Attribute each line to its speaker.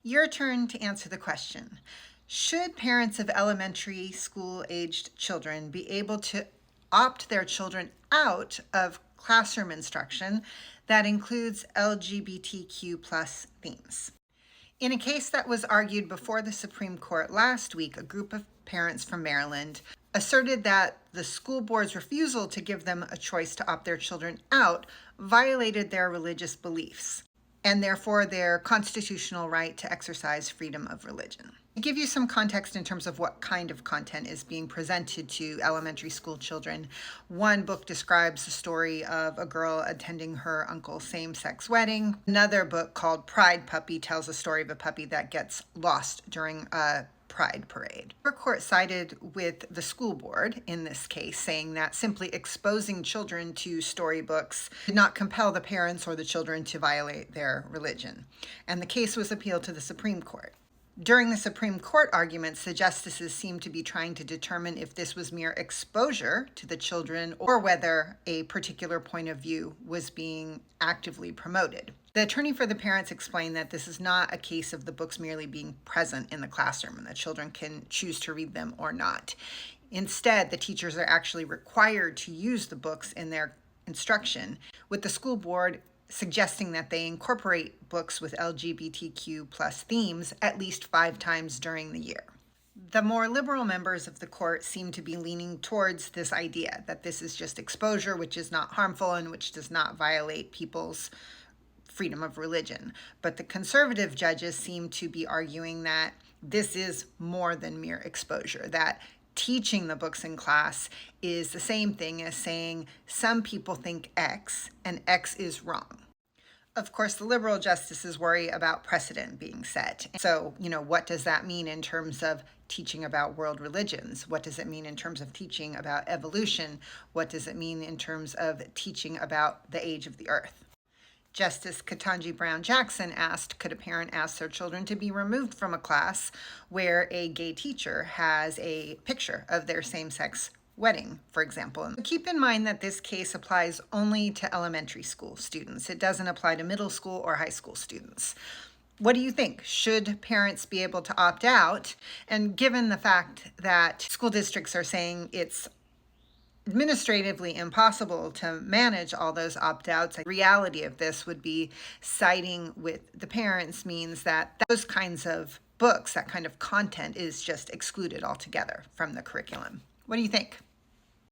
Speaker 1: Your turn to answer the question. Should parents of elementary school-aged children be able to opt their children out of classroom instruction that includes LGBTQ plus themes? In a case that was argued before the Supreme Court last week, a group of parents from Maryland asserted that the school board's refusal to give them a choice to opt their children out violated their religious beliefs and therefore their constitutional right to exercise freedom of religion. To give you some context in terms of what kind of content is being presented to elementary school children, one book describes the story of a girl attending her uncle's same-sex wedding. Another book called Pride Puppy tells the story of a puppy that gets lost during a Pride parade. Our court sided with the school board in this case, saying that simply exposing children to storybooks did not compel the parents or the children to violate their religion. And the case was appealed to the Supreme Court. During the Supreme Court arguments, the justices seemed to be trying to determine if this was mere exposure to the children or whether a particular point of view was being actively promoted. The attorney for the parents explained that this is not a case of the books merely being present in the classroom and that children can choose to read them or not. Instead, the teachers are actually required to use the books in their instruction, with the school board suggesting that they incorporate books with LGBTQ plus themes at least 5 times during the year. The more liberal members of the court seem to be leaning towards this idea that this is just exposure, which is not harmful and which does not violate people's freedom of religion. But the conservative judges seem to be arguing that this is more than mere exposure, that teaching the books in class is the same thing as saying some people think X and X is wrong. Of course, the liberal justices worry about precedent being set. So, what does that mean in terms of teaching about world religions? What does it mean in terms of teaching about evolution? What does it mean in terms of teaching about the age of the earth? Justice Ketanji Brown Jackson asked, could a parent ask their children to be removed from a class where a gay teacher has a picture of their same-sex wedding, for example? Keep in mind that this case applies only to elementary school students. It doesn't apply to middle school or high school students. What do you think? Should parents be able to opt out? And given the fact that school districts are saying it's administratively impossible to manage all those opt-outs, the reality of this would be siding with the parents means that those kinds of books, that kind of content is just excluded altogether from the curriculum. What do you think?